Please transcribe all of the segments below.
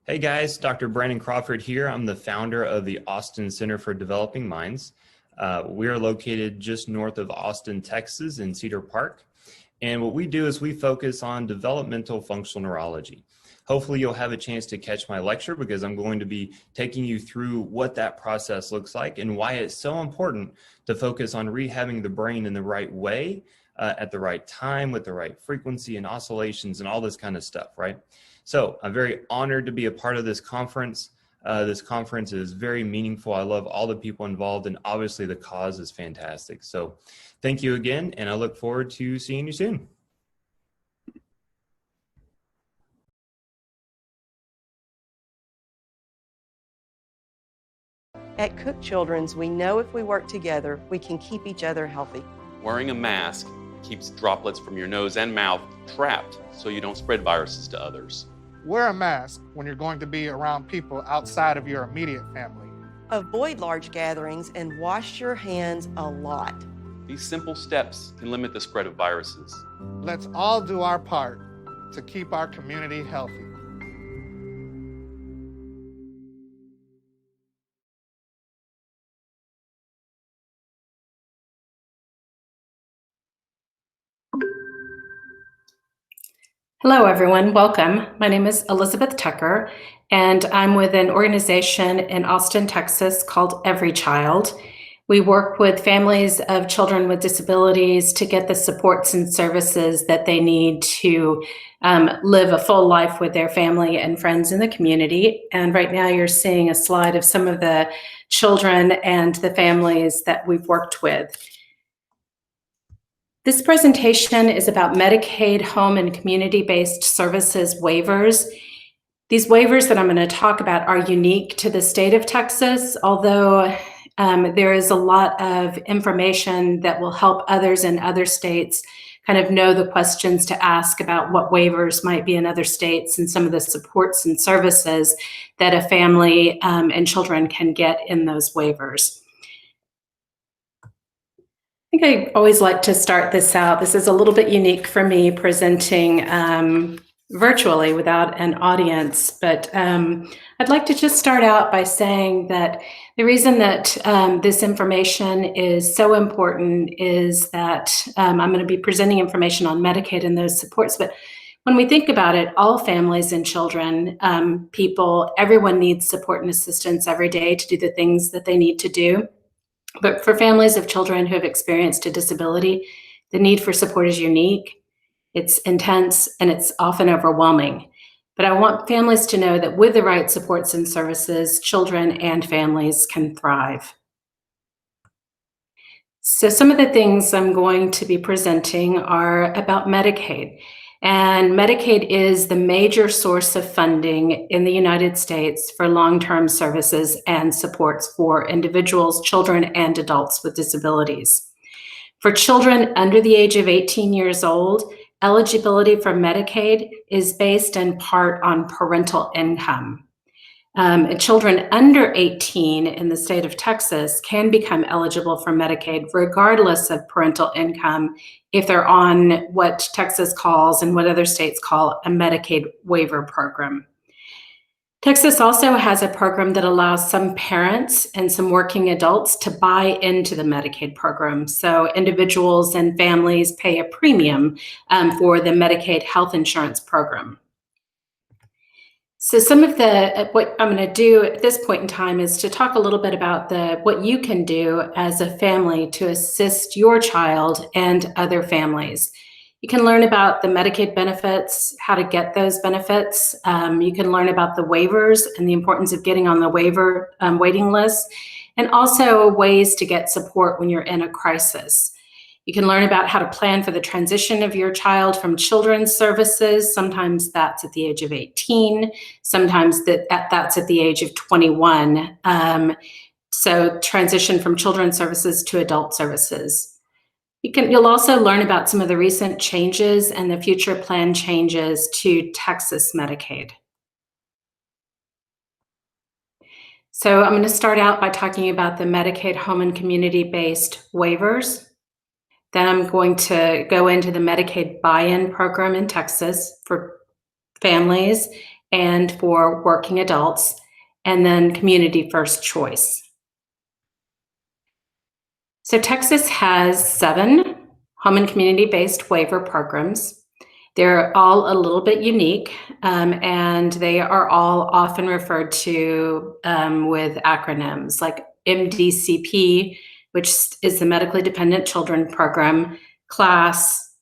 Hey guys, Dr. Brandon Crawford here. I'm the founder of the Austin Center for Developing Minds. We are located just north of Austin, Texas in Cedar Park. And what we do is we focus on developmental functional neurology. Hopefully you'll have a chance to catch my lecture because I'm going to be taking you through what that process looks like and why it's so important to focus on rehabbing the brain in the right way, at the right time, with the right frequency and oscillations and all this kind of stuff, right? So I'm very honored to be a part of this conference. This conference is very meaningful. I love all the people involved, and obviously the cause is fantastic. So thank you again, and I look forward to seeing you soon. At Cook Children's, we know if we work together, we can keep each other healthy. Wearing a mask keeps droplets from your nose and mouth trapped so you don't spread viruses to others. Wear a mask when you're going to be around people outside of your immediate family. Avoid large gatherings and wash your hands a lot. These simple steps can limit the spread of viruses. Let's all do our part to keep our community healthy. Hello, everyone. Welcome. My name is Elizabeth Tucker, and I'm with an organization in Austin, Texas called EveryChild. We work with families of children with disabilities to get the supports and services that they need to live a full life with their family and friends in the community. And right now you're seeing a slide of some of the children and the families that we've worked with. This presentation is about Medicaid home and community-based services waivers. These waivers that I'm going to talk about are unique to the state of Texas, although there is a lot of information that will help others in other states kind of know the questions to ask about what waivers might be in other states and some of the supports and services that a family and children can get in those waivers. I think I always like to start this out. This is a little bit unique for me presenting virtually without an audience, but I'd like to just start out by saying that the reason that this information is so important is that I'm going to be presenting information on Medicaid and those supports, but when we think about it, all families and children, everyone needs support and assistance every day to do the things that they need to do. But for families of children who have experienced a disability, the need for support is unique, it's intense, and it's often overwhelming. But I want families to know that with the right supports and services, children and families can thrive. So some of the things I'm going to be presenting are about Medicaid. And Medicaid is the major source of funding in the United States for long-term services and supports for individuals, children, and adults with disabilities. For children under the age of 18 years old, eligibility for Medicaid is based in part on parental income. Children under 18 in the state of Texas can become eligible for Medicaid regardless of parental income if they're on what Texas calls and what other states call a Medicaid waiver program. Texas also has a program that allows some parents and some working adults to buy into the Medicaid program. So individuals and families pay a premium for the Medicaid health insurance program. So some of what I'm going to do at this point in time is to talk a little bit about what you can do as a family to assist your child and other families. You can learn about the Medicaid benefits, how to get those benefits. You can learn about the waivers and the importance of getting on the waiver waiting list, and also ways to get support when you're in a crisis. You can learn about how to plan for the transition of your child from children's services. Sometimes that's at the age of 18. Sometimes that's at the age of 21. So transition from children's services to adult services. You'll also learn about some of the recent changes and the future plan changes to Texas Medicaid. So I'm going to start out by talking about the Medicaid home and community-based waivers. Then I'm going to go into the Medicaid buy-in program in Texas for families, and for working adults, and then community first choice. So Texas has 7 home and community-based waiver programs. They're all a little bit unique, and they are all often referred to with acronyms like MDCP, which is the Medically Dependent Children Program, CLASS,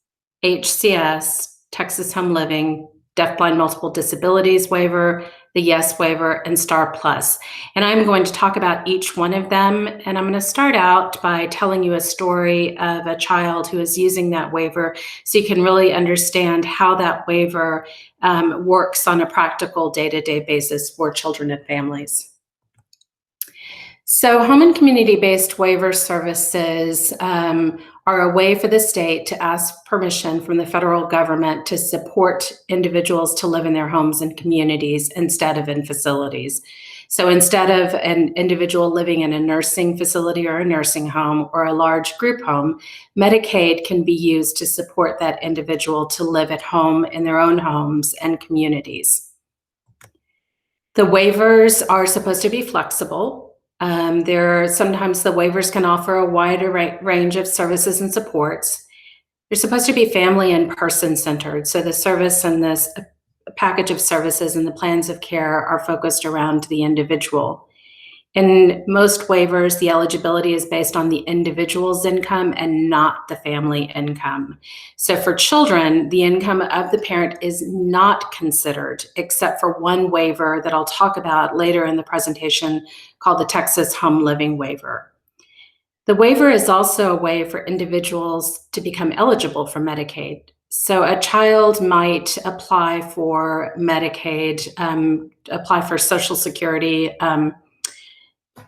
HCS, Texas Home Living, Deafblind Multiple Disabilities Waiver, the YES Waiver, and STAR Plus. And I'm going to talk about each one of them. And I'm going to start out by telling you a story of a child who is using that waiver so you can really understand how that waiver works on a practical day-to-day basis for children and families. So home and community-based waiver services are a way for the state to ask permission from the federal government to support individuals to live in their homes and communities instead of in facilities. So instead of an individual living in a nursing facility or a nursing home or a large group home, Medicaid can be used to support that individual to live at home in their own homes and communities. The waivers are supposed to be flexible. Sometimes the waivers can offer a wider range of services and supports. They're supposed to be family and person centered. So the service and this package of services and the plans of care are focused around the individual. In most waivers, the eligibility is based on the individual's income and not the family income. So for children, the income of the parent is not considered, except for one waiver that I'll talk about later in the presentation called the Texas Home Living Waiver. The waiver is also a way for individuals to become eligible for Medicaid. So a child might apply for Medicaid, apply for Social Security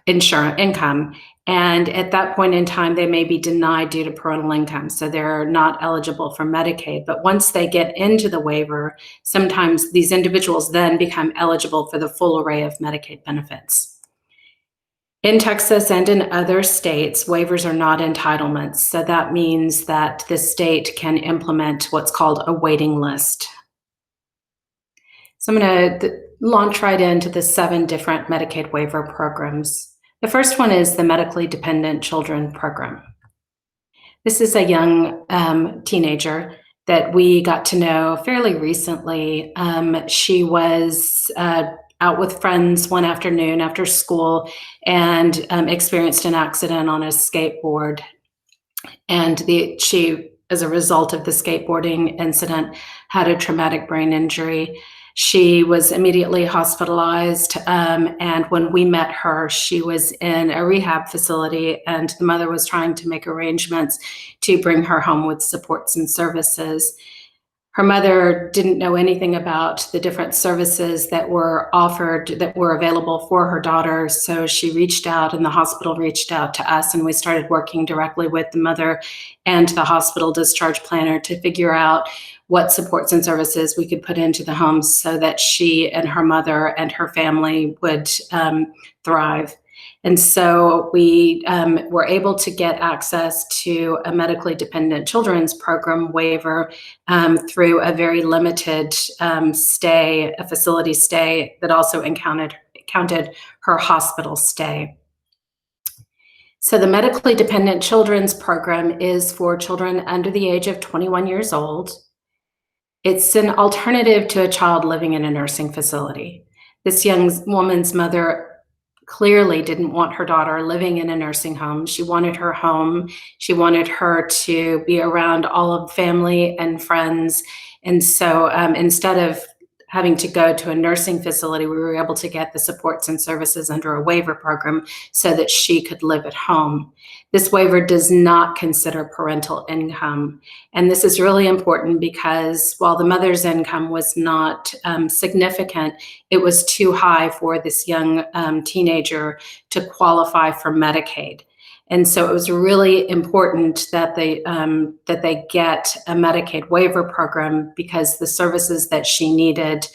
insurance income. And at that point in time, they may be denied due to parental income. So they're not eligible for Medicaid. But once they get into the waiver, sometimes these individuals then become eligible for the full array of Medicaid benefits. In Texas and in other states, waivers are not entitlements. So that means that the state can implement what's called a waiting list. So I'm going to launch right into the 7 different Medicaid waiver programs. The first one is the Medically Dependent Children Program. This is a young teenager that we got to know fairly recently. She was out with friends one afternoon after school and experienced an accident on a skateboard. And she, as a result of the skateboarding incident, had a traumatic brain injury. She was immediately hospitalized, and when we met her, she was in a rehab facility, and the mother was trying to make arrangements to bring her home with supports and services. Her mother didn't know anything about the different services that were offered, that were available for her daughter, so she reached out, and the hospital reached out to us, and we started working directly with the mother and the hospital discharge planner to figure out what supports and services we could put into the homes so that she and her mother and her family would thrive. And so we were able to get access to a medically dependent children's program waiver through a very limited stay, a facility stay that also counted her hospital stay. So the medically dependent children's program is for children under the age of 21 years old. It's an alternative to a child living in a nursing facility. This young woman's mother clearly didn't want her daughter living in a nursing home. She wanted her home. She wanted her to be around all of family and friends. And so instead of having to go to a nursing facility, we were able to get the supports and services under a waiver program so that she could live at home. This waiver does not consider parental income. And this is really important because while the mother's income was not significant, it was too high for this young teenager to qualify for Medicaid. And so it was really important that they get a Medicaid waiver program because the services that she needed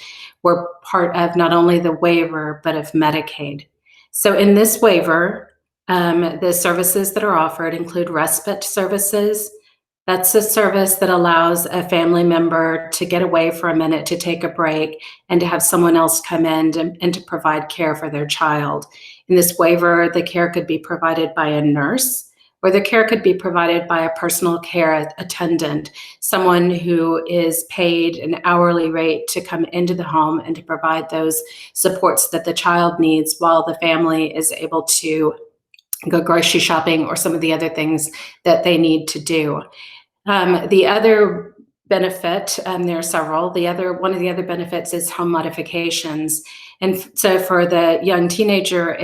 were part of not only the waiver, but of Medicaid. So in this waiver, the services that are offered include respite services, That's a service that allows a family member to get away for a minute, to take a break, and to have someone else come in and to provide care for their child. In this waiver, the care could be provided by a nurse, or the care could be provided by a personal care attendant, someone who is paid an hourly rate to come into the home and to provide those supports that the child needs while the family is able to go grocery shopping or some of the other things that they need to do. The other benefit, there are several, one of the other benefits is home modifications. And so for the young teenager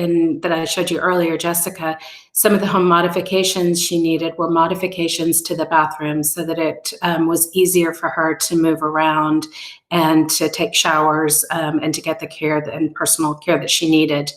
that I showed you earlier, Jessica, some of the home modifications she needed were modifications to the bathroom so that it was easier for her to move around and to take showers and to get the care and personal care that she needed.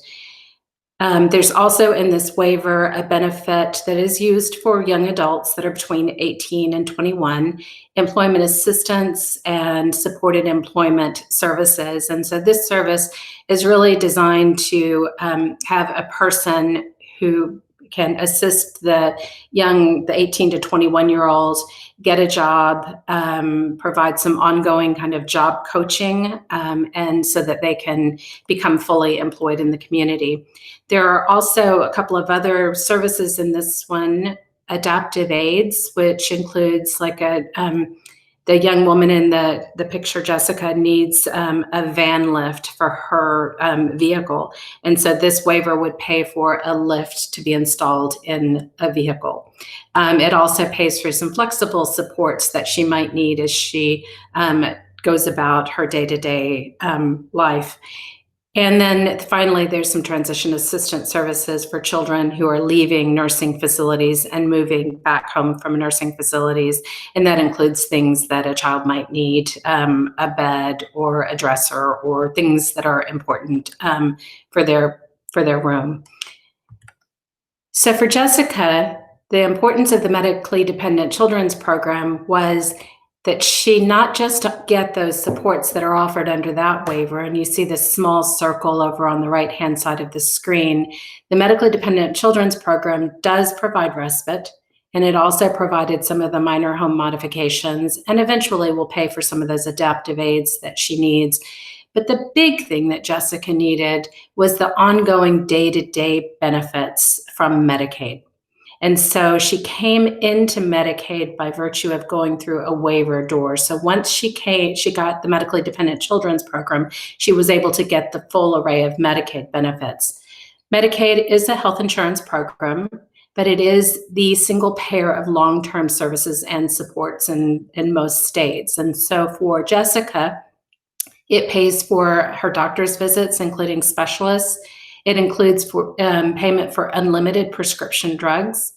There's also in this waiver a benefit that is used for young adults that are between 18 and 21, employment assistance and supported employment services. And so this service is really designed to have a person who can assist the 18 to 21-year-olds get a job, provide some ongoing kind of job coaching, and so that they can become fully employed in the community. There are also a couple of other services in this one, adaptive aids, which includes like the young woman in the picture, Jessica, needs a van lift for her vehicle. And so this waiver would pay for a lift to be installed in a vehicle. It also pays for some flexible supports that she might need as she goes about her day-to-day life. And then finally, there's some transition assistance services for children who are leaving nursing facilities and moving back home from nursing facilities. And that includes things that a child might need, a bed or a dresser or things that are important for their room. So for Jessica, the importance of the medically dependent children's program was that she not just get those supports that are offered under that waiver, and you see this small circle over on the right-hand side of the screen. The medically dependent children's program does provide respite, and it also provided some of the minor home modifications, and eventually will pay for some of those adaptive aids that she needs. But the big thing that Jessica needed was the ongoing day-to-day benefits from Medicaid. And so she came into Medicaid by virtue of going through a waiver door. So once she got the medically dependent children's program, she was able to get the full array of Medicaid benefits. Medicaid is a health insurance program, but it is the single payer of long-term services and supports in most states. And so for Jessica, it pays for her doctor's visits, including specialists. It includes payment for unlimited prescription drugs.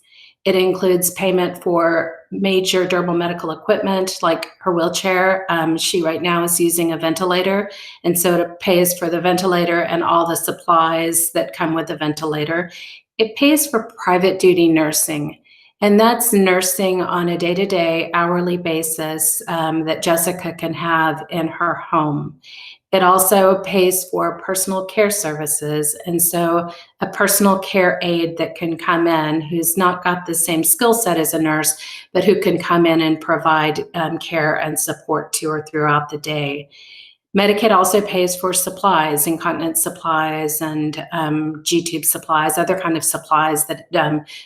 It includes payment for major durable medical equipment, like her wheelchair. She right now is using a ventilator, and so it pays for the ventilator and all the supplies that come with the ventilator. It pays for private duty nursing, and that's nursing on a day-to-day hourly basis that Jessica can have in her home. It also pays for personal care services. And so a personal care aide that can come in who's not got the same skill set as a nurse, but who can come in and provide care and support to her throughout the day. Medicaid also pays for supplies, incontinence supplies and G-tube supplies, other kind of supplies that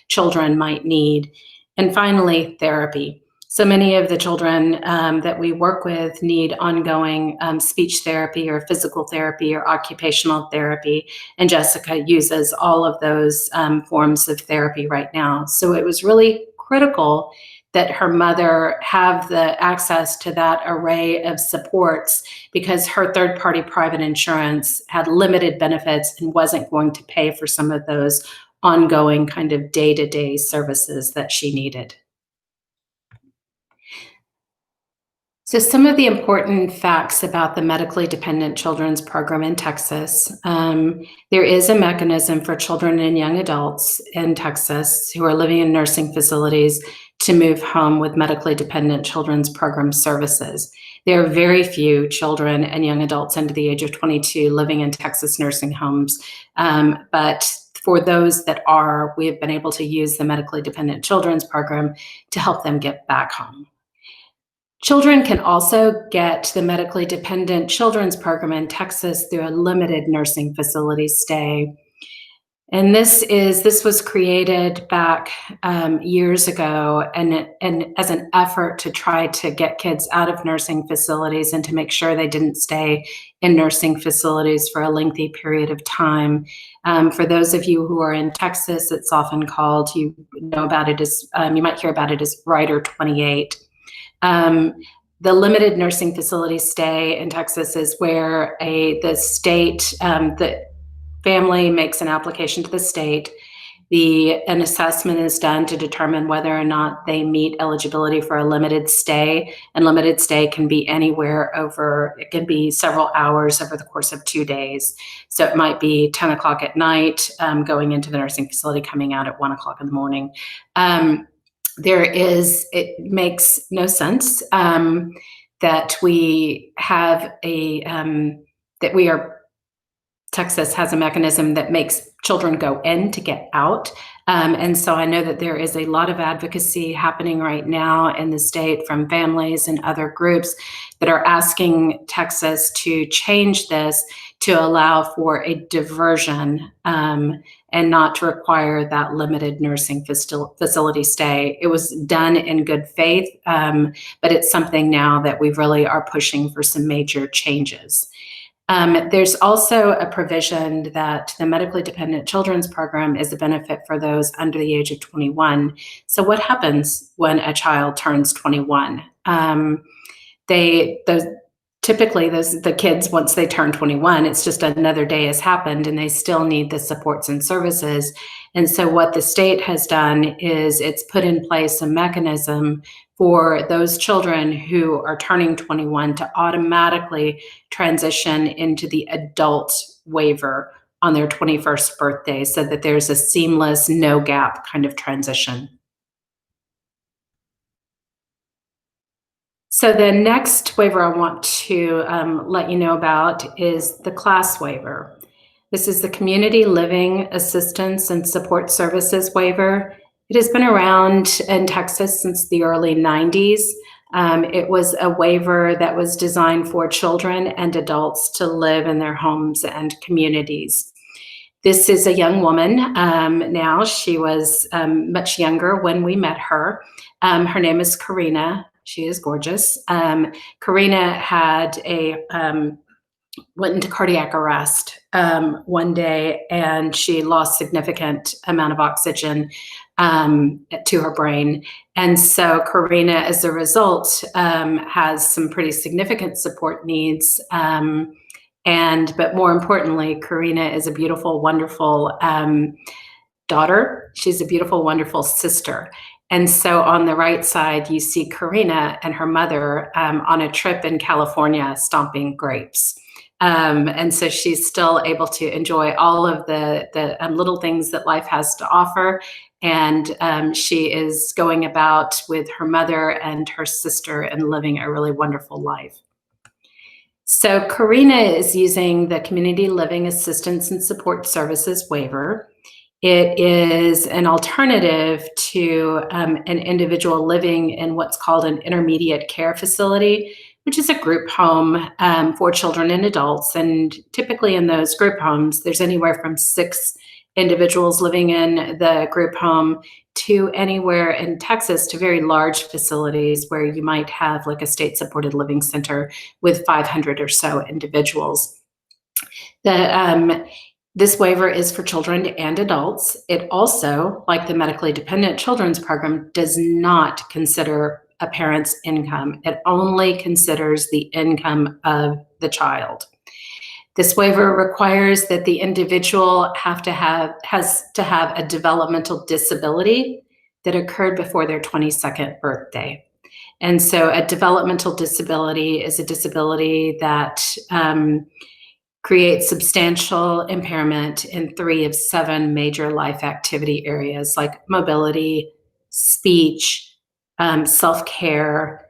children might need. And finally, therapy. So many of the children that we work with need ongoing speech therapy or physical therapy or occupational therapy, and Jessica uses all of those forms of therapy right now. So it was really critical that her mother have the access to that array of supports because her third-party private insurance had limited benefits and wasn't going to pay for some of those ongoing kind of day-to-day services that she needed. So some of the important facts about the medically dependent children's program in Texas. There is a mechanism for children and young adults in Texas who are living in nursing facilities to move home with medically dependent children's program services. There are very few children and young adults under the age of 22 living in Texas nursing homes, but for those that are, we have been able to use the medically dependent children's program to help them get back home. Children can also get the medically dependent children's program in Texas through a limited nursing facility stay. And this was created back years ago, and as an effort to try to get kids out of nursing facilities and to make sure they didn't stay in nursing facilities for a lengthy period of time. For those of you who are in Texas, it's often called, you know about it as, you might hear about it as Rider 28. The limited nursing facility stay in Texas is where the state, the family makes an application to the state. An assessment is done to determine whether or not they meet eligibility for a limited stay. And limited stay can be anywhere over, it can be several hours over the course of 2 days. So it might be 10 o'clock at night, going into the nursing facility, coming out at 1 o'clock in the morning. It makes no sense that we have Texas has a mechanism that makes children go in to get out. And so I know that there is a lot of advocacy happening right now in the state from families and other groups that are asking Texas to change this to allow for a diversion and not to require that limited nursing facility stay. It was done in good faith, but it's something now that we really are pushing for some major changes. There's also a provision that the medically dependent children's program is a benefit for those under the age of 21. So what happens when a child turns 21? Typically the kids, once they turn 21, it's just another day has happened and they still need the supports and services. And so what the state has done is it's put in place a mechanism for those children who are turning 21 to automatically transition into the adult waiver on their 21st birthday, so that there's a seamless, no gap kind of transition. So the next waiver I want to let you know about is the class waiver. This is the Community Living Assistance and Support Services waiver. It has been around in Texas since the early 90s. It was a waiver that was designed for children and adults to live in their homes and communities. This is a young woman now. She was much younger when we met her. Her name is Karina. She is gorgeous. Karina had went into cardiac arrest one day, and she lost significant amount of oxygen to her brain. And so Karina, as a result, has some pretty significant support needs. But more importantly, Karina is a beautiful, wonderful daughter. She's a beautiful, wonderful sister. And so on the right side, you see Karina and her mother on a trip in California stomping grapes. And so she's still able to enjoy all of the little things that life has to offer. And she is going about with her mother and her sister and living a really wonderful life. So Karina is using the Community Living Assistance and Support Services waiver. It is an alternative to an individual living in what's called an intermediate care facility, which is a group home for children and adults. And typically in those group homes, there's anywhere from 6 individuals living in the group home to anywhere in Texas to very large facilities where you might have like a state-supported living center with 500 or so individuals. This waiver is for children and adults. It also, like the medically dependent children's program, does not consider a parent's income. It only considers the income of the child. This waiver requires that the individual has to have a developmental disability that occurred before their 22nd birthday. And so a developmental disability is a disability that creates substantial impairment in 3 of 7 major life activity areas like mobility, speech, self-care,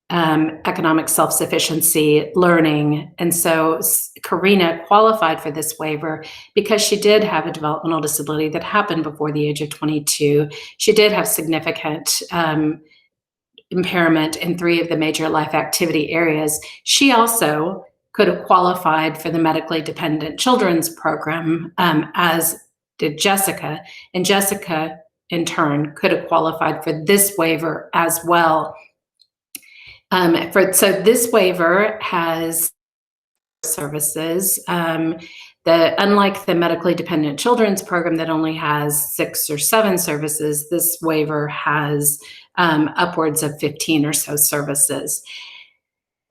economic self-sufficiency, learning. And so Karina qualified for this waiver because she did have a developmental disability that happened before the age of 22. She did have significant impairment in 3 of the major life activity areas. She also could have qualified for the medically dependent children's program, as did Jessica. And Jessica, in turn, could have qualified for this waiver as well. So this waiver has services. Unlike the medically dependent children's program that only has 6 or 7 services, this waiver has upwards of 15 or so services.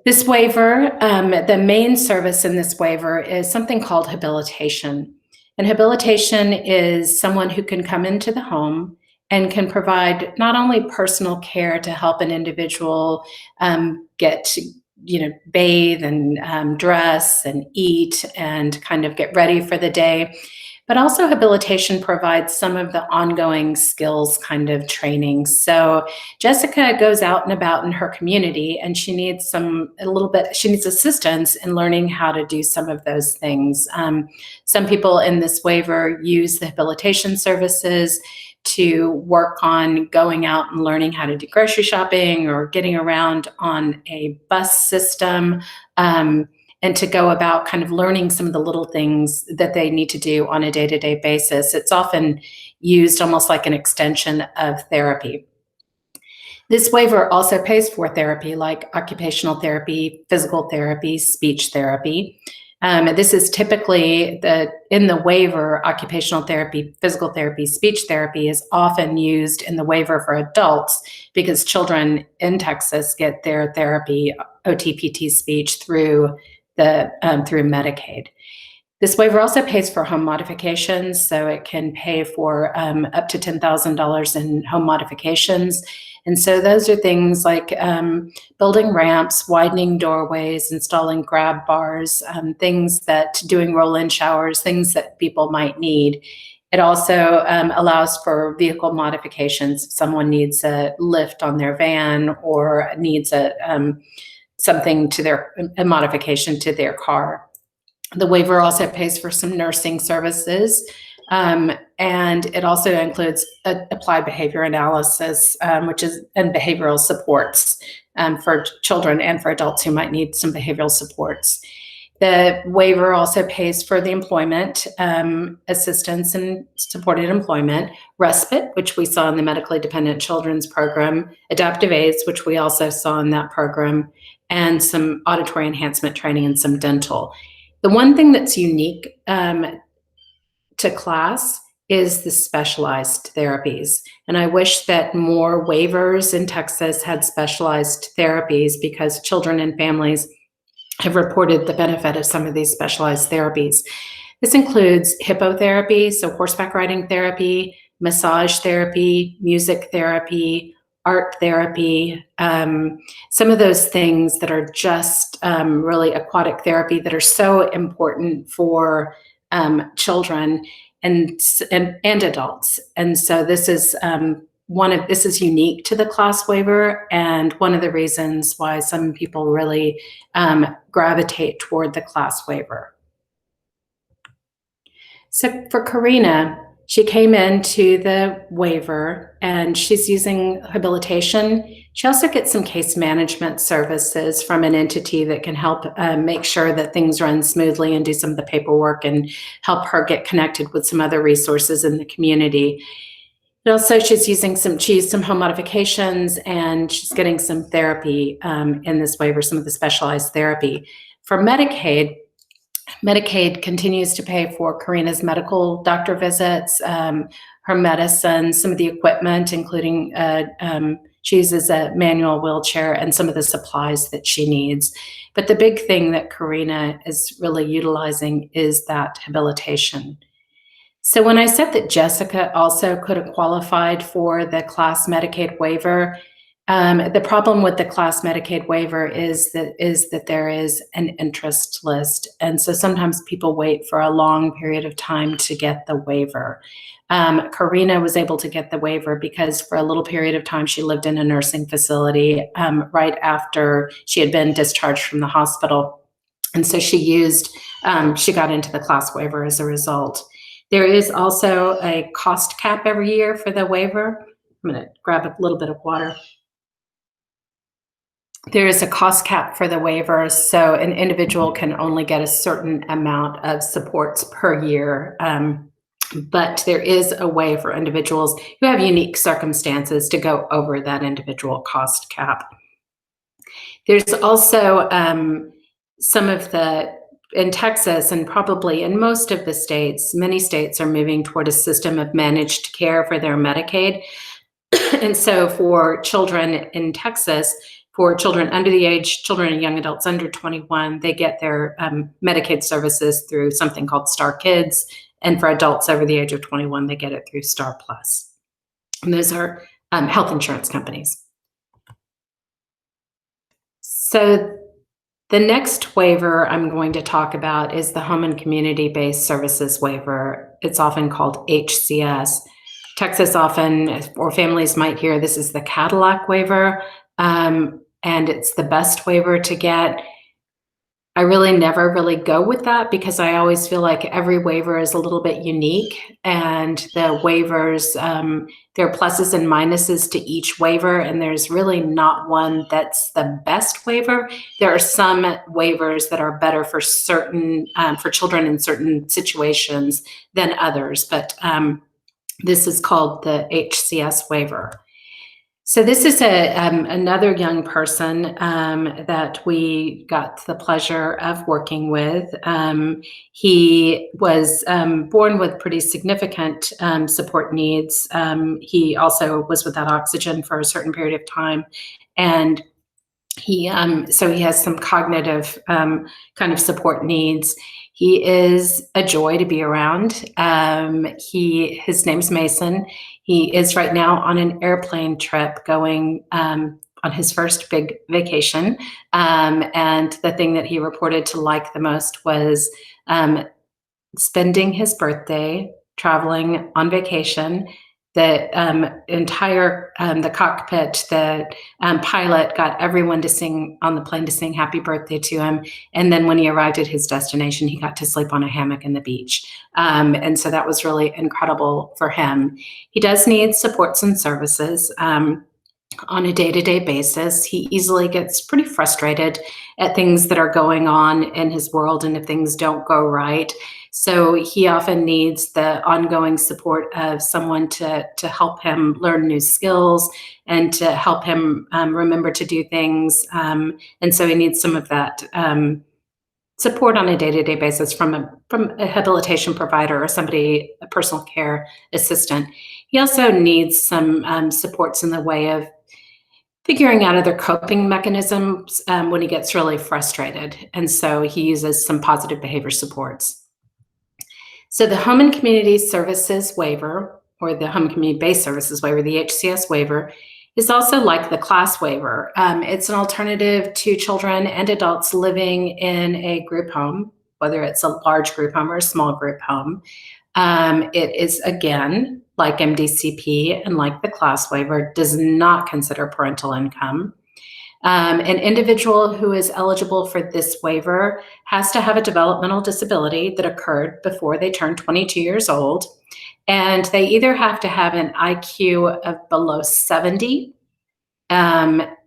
This waiver, the main service in this waiver is something called habilitation. And habilitation is someone who can come into the home and can provide not only personal care to help an individual get, bathe and dress and eat and kind of get ready for the day, but also habilitation provides some of the ongoing skills kind of training. So Jessica goes out and about in her community, and she needs she needs assistance in learning how to do some of those things. Some people in this waiver use the habilitation services to work on going out and learning how to do grocery shopping or getting around on a bus system, and to go about kind of learning some of the little things that they need to do on a day-to-day basis. It's often used almost like an extension of therapy. This waiver also pays for therapy like occupational therapy, physical therapy, speech therapy. This is typically in the waiver, occupational therapy, physical therapy, speech therapy is often used in the waiver for adults because children in Texas get their therapy, OT-PT speech through Medicaid. This waiver also pays for home modifications, so it can pay for up to $10,000 in home modifications. And so those are things like building ramps, widening doorways, installing grab bars, doing roll-in showers, things that people might need. It also allows for vehicle modifications. If someone needs a lift on their van or needs a modification to their car. The waiver also pays for some nursing services, and it also includes applied behavior analysis, and behavioral supports for children and for adults who might need some behavioral supports. The waiver also pays for the employment assistance and supported employment, respite, which we saw in the medically dependent children's program, adaptive aids, which we also saw in that program, and some auditory enhancement training and some dental. The one thing that's unique to class is the specialized therapies. And I wish that more waivers in Texas had specialized therapies because children and families have reported the benefit of some of these specialized therapies. This includes hippotherapy, so horseback riding therapy, massage therapy, music therapy, art therapy, some of those things that are just really aquatic therapy that are so important for children and adults. And so this is this is unique to the class waiver, and one of the reasons why some people really gravitate toward the class waiver. So for Karina, she came into the waiver and she's using habilitation. She also gets some case management services from an entity that can help make sure that things run smoothly and do some of the paperwork and help her get connected with some other resources in the community. And also she's using some home modifications, and she's getting some therapy in this waiver, some of the specialized therapy. For Medicaid continues to pay for Karina's medical doctor visits, her medicine, some of the equipment, including she uses a manual wheelchair and some of the supplies that she needs. But the big thing that Karina is really utilizing is that habilitation. So when I said that Jessica also could have qualified for the class Medicaid waiver, the problem with the class Medicaid waiver is that there is an interest list. And so sometimes people wait for a long period of time to get the waiver. Karina was able to get the waiver because for a little period of time she lived in a nursing facility right after she had been discharged from the hospital. And so she got into the class waiver as a result. There is also a cost cap every year for the waiver. I'm going to grab a little bit of water. There is a cost cap for the waivers, so an individual can only get a certain amount of supports per year. But there is a way for individuals who have unique circumstances to go over that individual cost cap. There's also some of in Texas and probably in most of the states, many states are moving toward a system of managed care for their Medicaid. And so for children in Texas, for children under the age, children and young adults under 21, they get their Medicaid services through something called Star Kids. And for adults over the age of 21, they get it through Star Plus. And those are health insurance companies. So the next waiver I'm going to talk about is the Home and Community-Based Services Waiver. It's often called HCS. Texas often, or families might hear, this is the Cadillac waiver, and it's the best waiver to get. I really never really go with that because I always feel like every waiver is a little bit unique, and the waivers, there are pluses and minuses to each waiver, and there's really not one that's the best waiver. There are some waivers that are better for certain, for children in certain situations than others, but this is called the HCS waiver. So this is another young person that we got the pleasure of working with. He was born with pretty significant support needs. He also was without oxygen for a certain period of time, and so he has some cognitive kind of support needs. He is a joy to be around. His name's Mason. He is right now on an airplane trip going on his first big vacation. And the thing that he reported to like the most was spending his birthday traveling on vacation. The entire the cockpit, the pilot got everyone to sing on the plane to sing happy birthday to him. And then when he arrived at his destination, he got to sleep on a hammock in the beach. And so that was really incredible for him. He does need supports and services on a day-to-day basis. He easily gets pretty frustrated at things that are going on in his world and if things don't go right. So he often needs the ongoing support of someone to help him learn new skills and to help him remember to do things. And so he needs some of that support on a day-to-day basis from a rehabilitation provider or somebody, a personal care assistant. He also needs some supports in the way of figuring out other coping mechanisms when he gets really frustrated. And so he uses some positive behavior supports. So the Home and Community Services Waiver, or the Home and Community-Based Services Waiver, the HCS waiver, is also like the class waiver. It's an alternative to children and adults living in a group home, whether it's a large group home or a small group home. It is, again, like MDCP and like the class waiver, does not consider parental income. An individual who is eligible for this waiver has to have a developmental disability that occurred before they turn 22 years old, and they either have to have an IQ of below 70,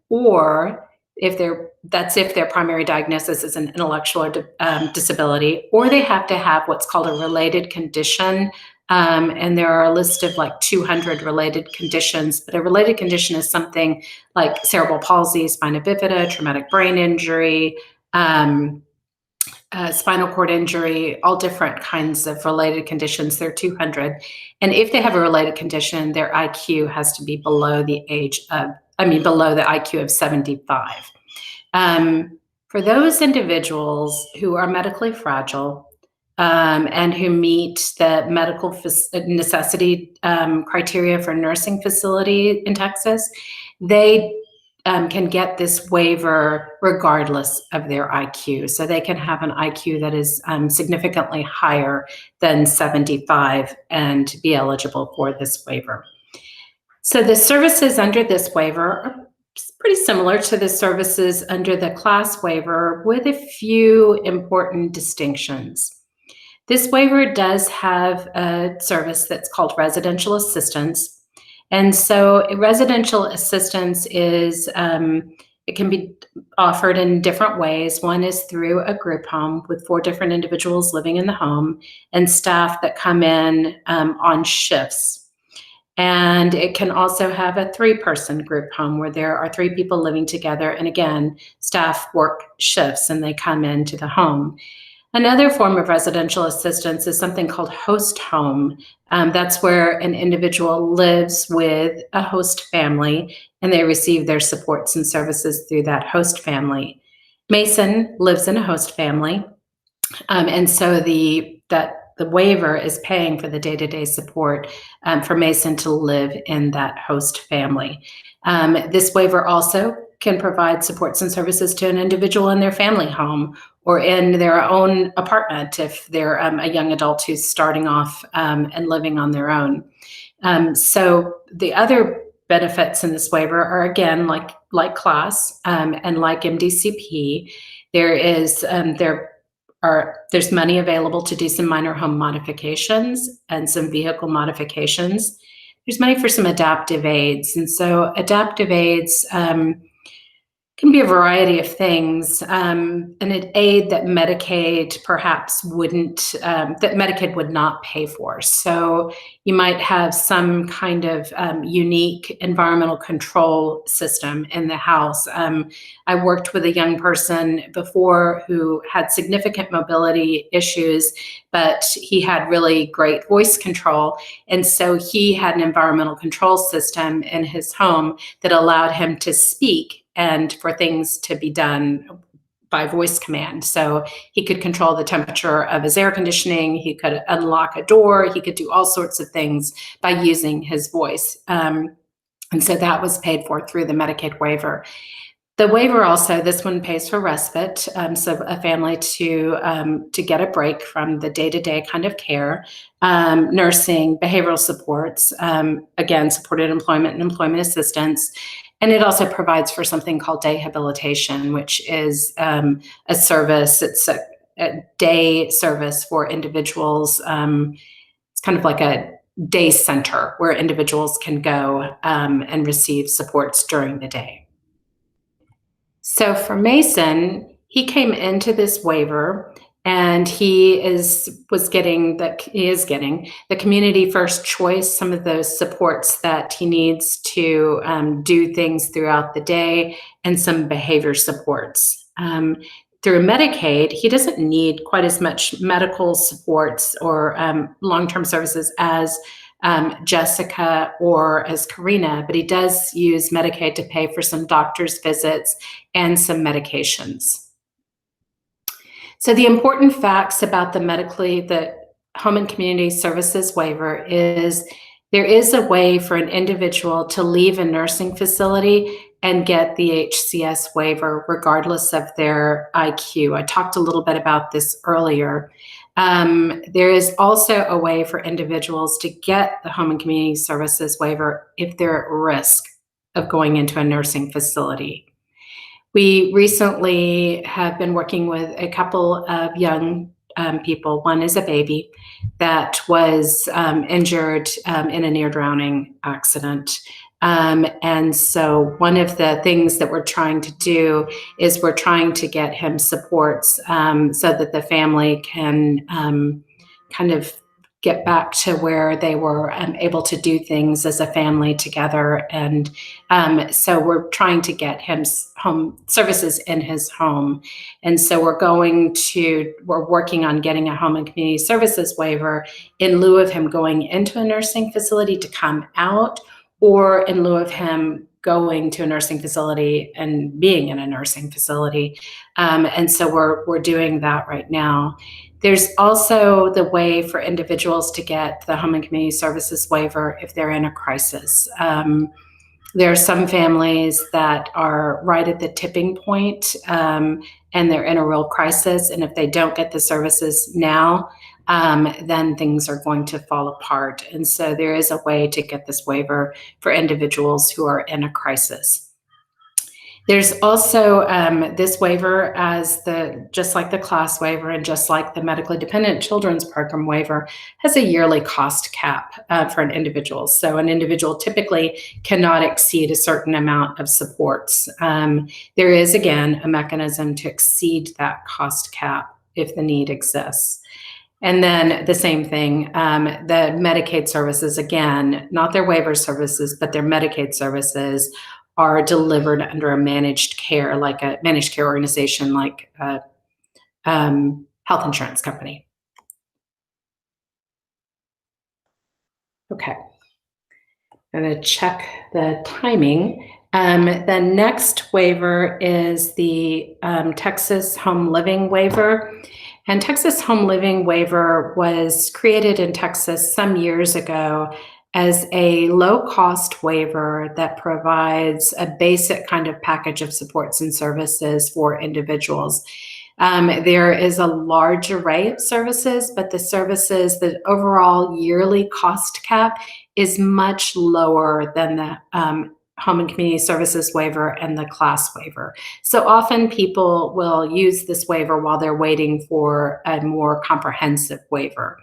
or if their primary diagnosis is an intellectual disability, or they have to have what's called a related condition. And there are a list of like 200 related conditions, but a related condition is something like cerebral palsy, spina bifida, traumatic brain injury, spinal cord injury, all different kinds of related conditions. There are 200. And if they have a related condition, their IQ has to be below the IQ of 75. For those individuals who are medically fragile, and who meet the medical necessity criteria for nursing facility in Texas, they can get this waiver regardless of their IQ. So they can have an IQ that is significantly higher than 75 and be eligible for this waiver. So the services under this waiver are pretty similar to the services under the class waiver, with a few important distinctions. This waiver does have a service that's called residential assistance. And so residential assistance is, it can be offered in different ways. One is through a group home with 4 different individuals living in the home and staff that come in on shifts. And it can also have a 3-person group home where there are 3 people living together. And again, staff work shifts and they come into the home. Another form of residential assistance is something called host home. That's where an individual lives with a host family and they receive their supports and services through that host family. Mason lives in a host family, and so the waiver is paying for the day-to-day support for Mason to live in that host family. This waiver also can provide supports and services to an individual in their family home or in their own apartment if they're a young adult who's starting off and living on their own. So the other benefits in this waiver are, again, like class and like MDCP. There's money available to do some minor home modifications and some vehicle modifications. There's money for some adaptive aids. And so adaptive aids can be a variety of things. An aid that Medicaid perhaps wouldn't, that Medicaid would not pay for. So you might have some kind of unique environmental control system in the house. I worked with a young person before who had significant mobility issues, but he had really great voice control. And so he had an environmental control system in his home that allowed him to speak and for things to be done by voice command. So he could control the temperature of his air conditioning, he could unlock a door, he could do all sorts of things by using his voice. And so that was paid for through the Medicaid waiver. The waiver also, this one pays for respite, so a family to get a break from the day-to-day kind of care, nursing, behavioral supports, again, supported employment and employment assistance. And it also provides for something called day habilitation, which is a service. It's a day service for individuals. It's kind of like a day center where individuals can go and receive supports during the day. So for Mason, he came into this waiver and he is getting the community first choice, some of those supports that he needs to do things throughout the day, and some behavior supports. Through Medicaid, he doesn't need quite as much medical supports or long-term services as Jessica or as Karina, but he does use Medicaid to pay for some doctor's visits and some medications. So the important facts about the Home and Community Services waiver is there is a way for an individual to leave a nursing facility and get the HCS waiver regardless of their IQ. I talked a little bit about this earlier. There is also a way for individuals to get the Home and Community Services waiver if they're at risk of going into a nursing facility. We recently have been working with a couple of young people. One is a baby that was injured in a near drowning accident. And so one of the things that we're trying to do is we're trying to get him supports so that the family can kind of get back to where they were able to do things as a family together. And so we're trying to get him home services in his home. And so we're working on getting a Home and Community Services waiver in lieu of him going into a nursing facility to come out, or in lieu of him going to a nursing facility and being in a nursing facility. And so we're doing that right now. There's also the way for individuals to get the Home and Community Services waiver if they're in a crisis. There are some families that are right at the tipping point, and they're in a real crisis. And if they don't get the services now, then things are going to fall apart. And so there is a way to get this waiver for individuals who are in a crisis. There's also this waiver just like the class waiver and just like the medically dependent children's program waiver, has a yearly cost cap for an individual. So an individual typically cannot exceed a certain amount of supports. There is, again, a mechanism to exceed that cost cap if the need exists. And then the same thing, the Medicaid services, again, not their waiver services, but their Medicaid services are delivered under a managed care, like a managed care organization, like a health insurance company. Okay, I'm going to check the timing. The next waiver is the Texas Home Living Waiver. And Texas Home Living Waiver was created in Texas some years ago as a low-cost waiver that provides a basic kind of package of supports and services for individuals. There is a large array of services, but the overall yearly cost cap is much lower than the Home and Community Services waiver and the class waiver. So often people will use this waiver while they're waiting for a more comprehensive waiver.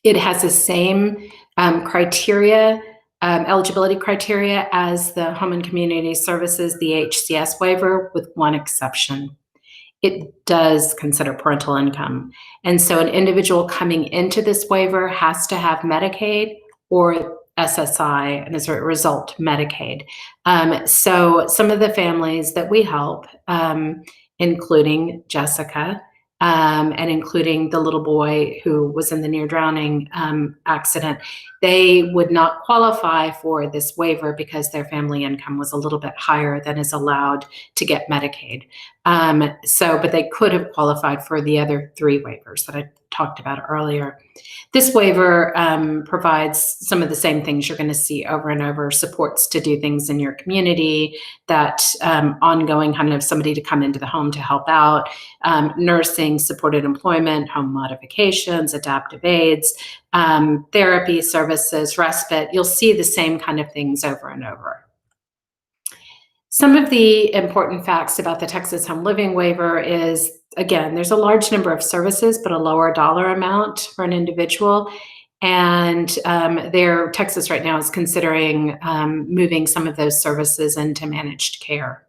It has the same eligibility criteria as the Home and Community Services, the HCS waiver, with one exception. It does consider parental income. And so an individual coming into this waiver has to have Medicaid or SSI, and as a result, Medicaid. So some of the families that we help, including Jessica, and including the little boy who was in the near drowning accident, they would not qualify for this waiver because their family income was a little bit higher than is allowed to get Medicaid. But they could have qualified for the other three waivers that I talked about earlier. This waiver provides some of the same things you're going to see over and over: supports to do things in your community, that ongoing kind of somebody to come into the home to help out, nursing, supported employment, home modifications, adaptive aids, therapy services, respite. You'll see the same kind of things over and over. Some of the important facts about the Texas Home Living Waiver is, again, there's a large number of services, but a lower dollar amount for an individual. And Texas right now is considering moving some of those services into managed care.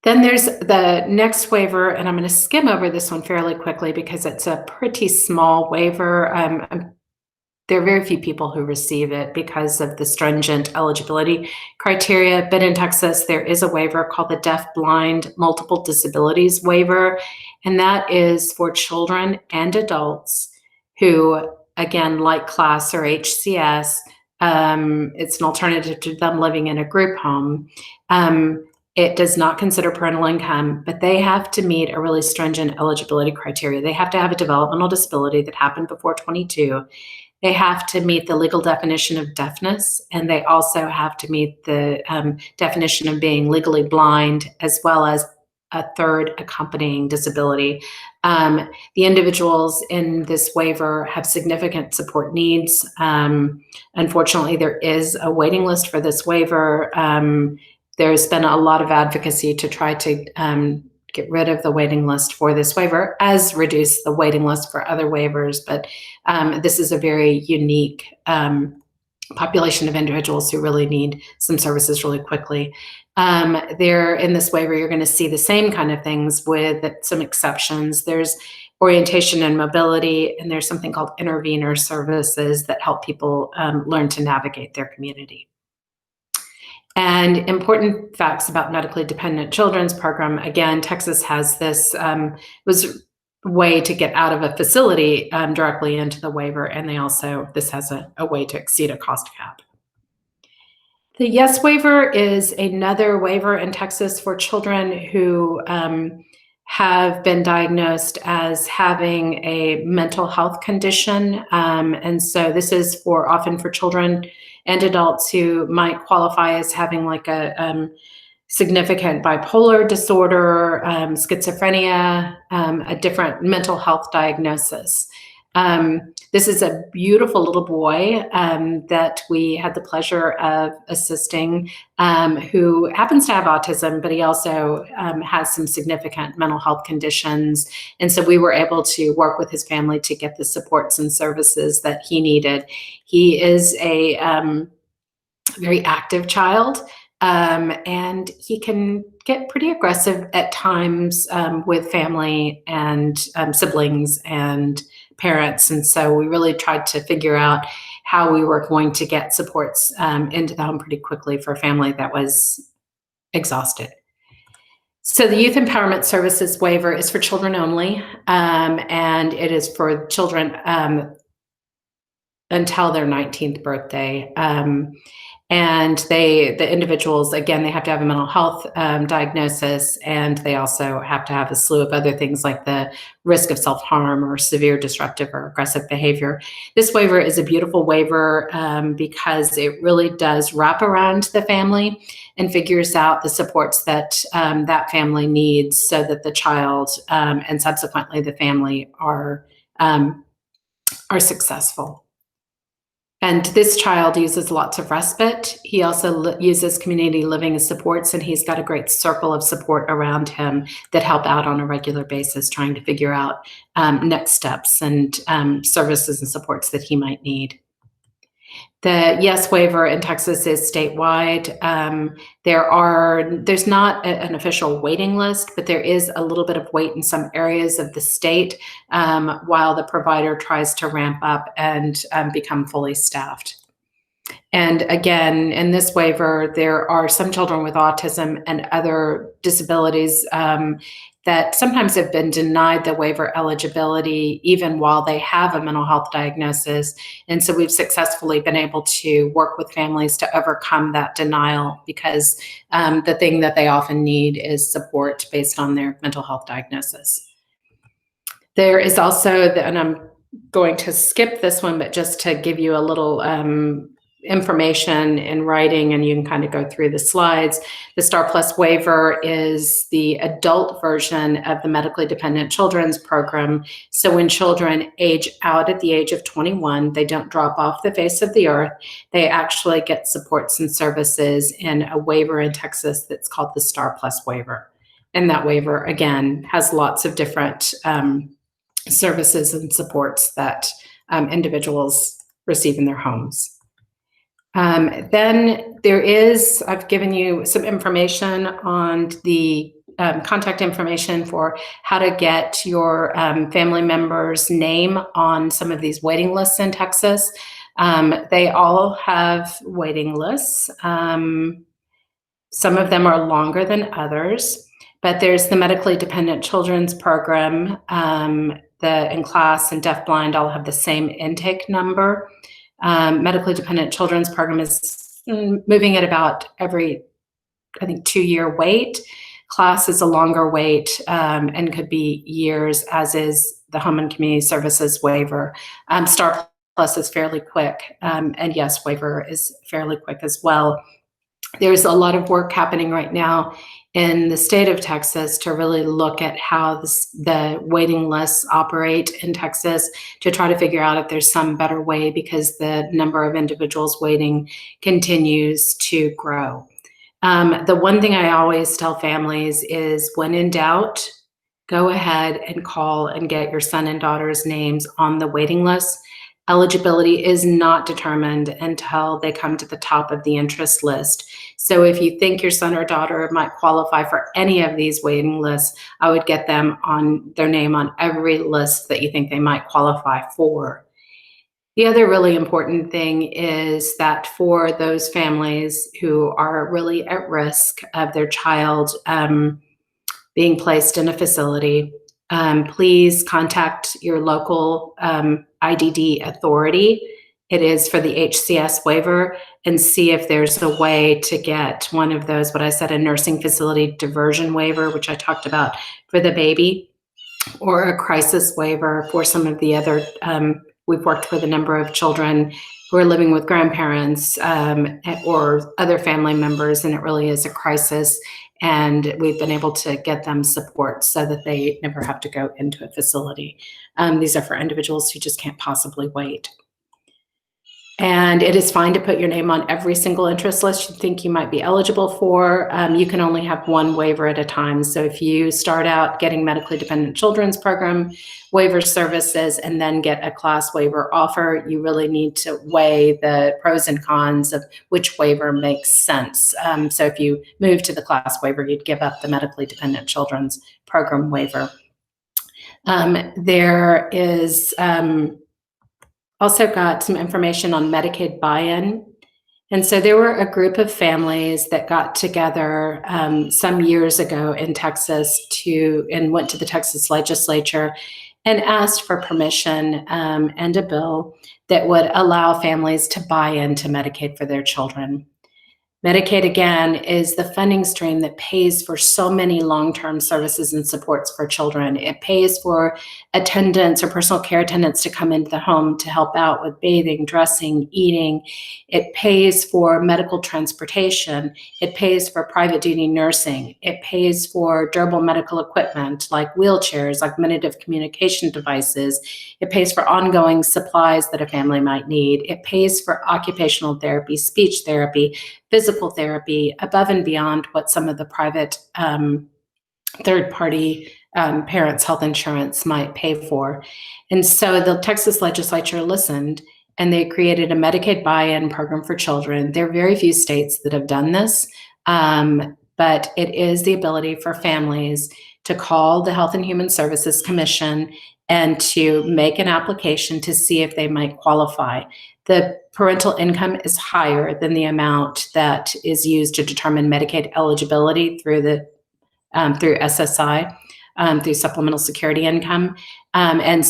Then there's the next waiver, and I'm going to skim over this one fairly quickly because it's a pretty small waiver. There are very few people who receive it because of the stringent eligibility criteria. But in Texas, there is a waiver called the Deaf-Blind Multiple Disabilities Waiver. And that is for children and adults who, again, like class or HCS, it's an alternative to them living in a group home. It does not consider parental income, but they have to meet a really stringent eligibility criteria. They have to have a developmental disability that happened before 22. They have to meet the legal definition of deafness, and they also have to meet the definition of being legally blind, as well as a third accompanying disability. The individuals in this waiver have significant support needs. Unfortunately, there is a waiting list for this waiver. There's been a lot of advocacy to try to get rid of the waiting list for this waiver, as reduce the waiting list for other waivers. But this is a very unique population of individuals who really need some services really quickly. There in this waiver, you're going to see the same kind of things with some exceptions. There's orientation and mobility, and there's something called intervener services that help people learn to navigate their community. And important facts about medically dependent children's program. Again, Texas has this was way to get out of a facility directly into the waiver, and this has a way to exceed a cost cap. The YES waiver is another waiver in Texas for children who have been diagnosed as having a mental health condition. And so this is often for children and adults who might qualify as having like a significant bipolar disorder, schizophrenia, a different mental health diagnosis. This is a beautiful little boy that we had the pleasure of assisting, who happens to have autism, but he also has some significant mental health conditions. And so we were able to work with his family to get the supports and services that he needed. He is a very active child, and he can get pretty aggressive at times with family and siblings and parents. And so we really tried to figure out how we were going to get supports into the home pretty quickly for a family that was exhausted. So the Youth Empowerment Services waiver is for children only, and it is for children until their 19th birthday. And the individuals, again, they have to have a mental health diagnosis, and they also have to have a slew of other things like the risk of self-harm or severe disruptive or aggressive behavior. This waiver is a beautiful waiver because it really does wrap around the family and figures out the supports that that family needs so that the child and subsequently the family are successful. And this child uses lots of respite. He also uses community living as supports, and he's got a great circle of support around him that help out on a regular basis, trying to figure out next steps and services and supports that he might need. The YES waiver in Texas is statewide. There's not an official waiting list, but there is a little bit of wait in some areas of the state while the provider tries to ramp up and become fully staffed. And again, in this waiver, there are some children with autism and other disabilities that sometimes have been denied the waiver eligibility even while they have a mental health diagnosis. And so we've successfully been able to work with families to overcome that denial because the thing that they often need is support based on their mental health diagnosis. There is also, and I'm going to skip this one, but just to give you a little information in writing, and you can kind of go through the slides. The STAR Plus waiver is the adult version of the medically dependent children's program. So when children age out at the age of 21, they don't drop off the face of the earth. They actually get supports and services in a waiver in Texas that's called the STAR Plus waiver. And that waiver, again, has lots of different services and supports that individuals receive in their homes. Then there is, I've given you some information on the contact information for how to get your family member's name on some of these waiting lists in Texas. They all have waiting lists. Some of them are longer than others, but there's the medically dependent children's program. The in-class and deafblind all have the same intake number. Medically dependent children's program is moving at about every, I think, 2-year wait. Class is a longer wait and could be years, as is the home and community services waiver. STAR Plus is fairly quick, and YES waiver is fairly quick as well. There's a lot of work happening right now in the state of Texas to really look at how the waiting lists operate in Texas to try to figure out if there's some better way, because the number of individuals waiting continues to grow. The one thing I always tell families is, when in doubt, go ahead and call and get your son and daughter's names on the waiting list. Eligibility is not determined until they come to the top of the interest list. So if you think your son or daughter might qualify for any of these waiting lists, I would get them on their name on every list that you think they might qualify for. The other really important thing is that for those families who are really at risk of their child being placed in a facility, please contact your local IDD authority. It is for the HCS waiver. and see if there's a way to get one of those, what I said, a nursing facility diversion waiver, which I talked about for the baby, or a crisis waiver for some of the other, we've worked with a number of children who are living with grandparents or other family members, and it really is a crisis. And we've been able to get them support so that they never have to go into a facility. These are for individuals who just can't possibly wait. And it is fine to put your name on every single interest list you think you might be eligible for. You can only have one waiver at a time. So if you start out getting medically dependent children's program waiver services and then get a class waiver offer, you really need to weigh the pros and cons of which waiver makes sense. So if you move to the class waiver, you'd give up the medically dependent children's program waiver. There is also got some information on Medicaid buy-in. And so there were a group of families that got together some years ago in Texas and went to the Texas legislature and asked for permission and a bill that would allow families to buy into Medicaid for their children. Medicaid, again, is the funding stream that pays for so many long-term services and supports for children. It pays for attendants or personal care attendants to come into the home to help out with bathing, dressing, eating. It pays for medical transportation. It pays for private duty nursing. It pays for durable medical equipment like wheelchairs, augmentative communication devices. It pays for ongoing supplies that a family might need. It pays for occupational therapy, speech therapy, physical therapy, above and beyond what some of the private third-party parents' health insurance might pay for. And so the Texas legislature listened, and they created a Medicaid buy-in program for children. There are very few states that have done this, but it is the ability for families to call the Health and Human Services Commission and to make an application to see if they might qualify. The parental income is higher than the amount that is used to determine Medicaid eligibility through SSI, through supplemental security income. And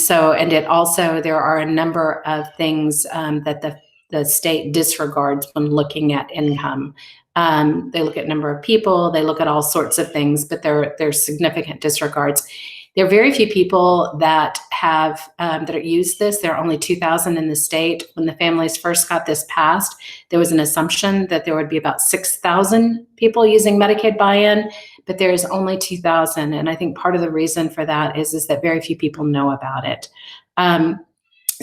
it also, there are a number of things that the state disregards when looking at income. They look at number of people, they look at all sorts of things, but there's significant disregards. There are very few people that have that use this. There are only 2,000 in the state. When the families first got this passed, there was an assumption that there would be about 6,000 people using Medicaid buy-in, but there's only 2,000. And I think part of the reason for that is that very few people know about it.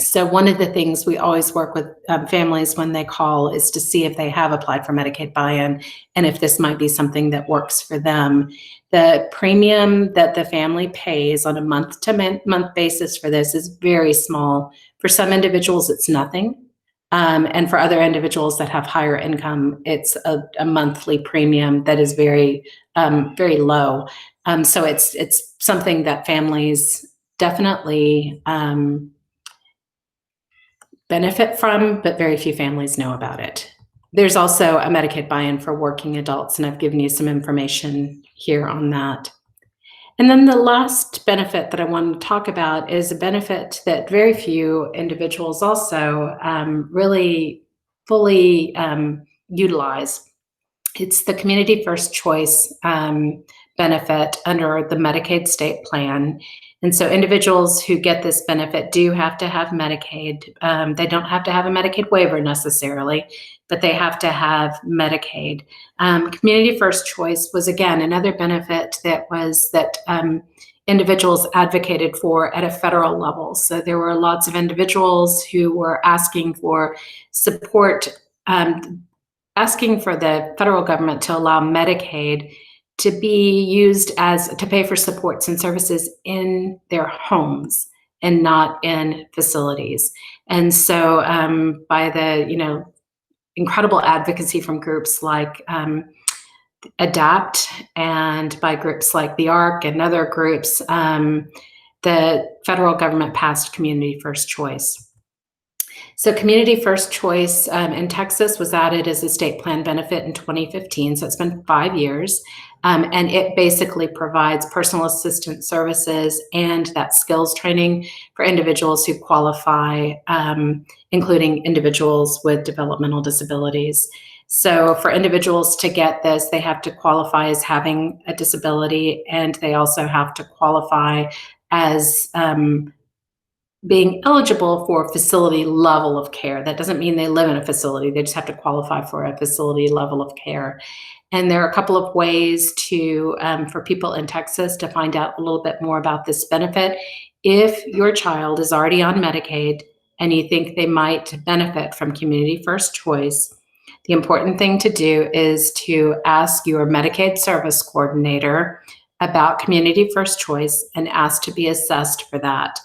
So one of the things we always work with families when they call is to see if they have applied for Medicaid buy-in and if this might be something that works for them. The premium that the family pays on a month-to-month basis for this is very small. For some individuals, it's nothing. And for other individuals that have higher income, it's a monthly premium that is very, very low. So it's something that families definitely benefit from, but very few families know about it. There's also a Medicaid buy-in for working adults, and I've given you some information here on that. And then the last benefit that I want to talk about is a benefit that very few individuals also really fully utilize. It's the Community First Choice benefit under the Medicaid state plan. And so individuals who get this benefit do have to have Medicaid. They don't have to have a Medicaid waiver necessarily, but they have to have Medicaid. Community First Choice was, again, another benefit that individuals advocated for at a federal level. So there were lots of individuals who were asking for support, asking for the federal government to allow Medicaid to be used to pay for supports and services in their homes and not in facilities. And so by the incredible advocacy from groups like ADAPT and by groups like the ARC and other groups, the federal government passed Community First Choice. So Community First Choice in Texas was added as a state plan benefit in 2015, so it's been 5 years. And it basically provides personal assistance services and that skills training for individuals who qualify, including individuals with developmental disabilities. So for individuals to get this, they have to qualify as having a disability, and they also have to qualify as being eligible for facility level of care. That doesn't mean they live in a facility. They just have to qualify for a facility level of care. And there are a couple of ways to for people in Texas to find out a little bit more about this benefit. If your child is already on Medicaid and you think they might benefit from Community First Choice, the important thing to do is to ask your Medicaid service coordinator about Community First Choice and ask to be assessed for that.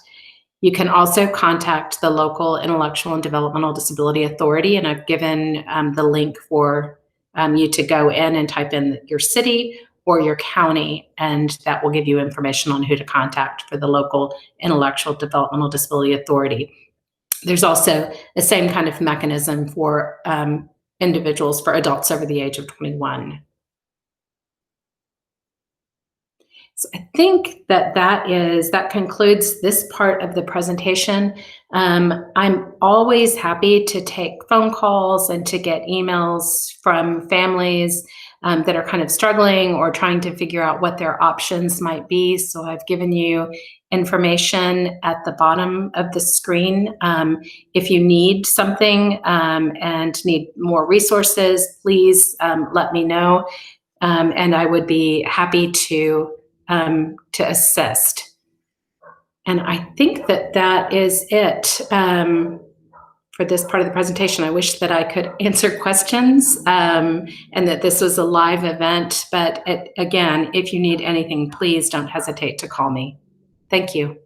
You can also contact the local Intellectual and Developmental Disability Authority, and I've given the link for you to go in and type in your city or your county, and that will give you information on who to contact for the local Intellectual Developmental Disability Authority. There's also the same kind of mechanism for individuals, for adults over the age of 21. So I think that concludes this part of the presentation. I'm always happy to take phone calls and to get emails from families that are kind of struggling or trying to figure out what their options might be. So I've given you information at the bottom of the screen. If you need something and need more resources, please let me know, and I would be happy to assist. And I think that is it for this part of the presentation. I wish that I could answer questions and that this was a live event, but again, if you need anything, please don't hesitate to call me. Thank you.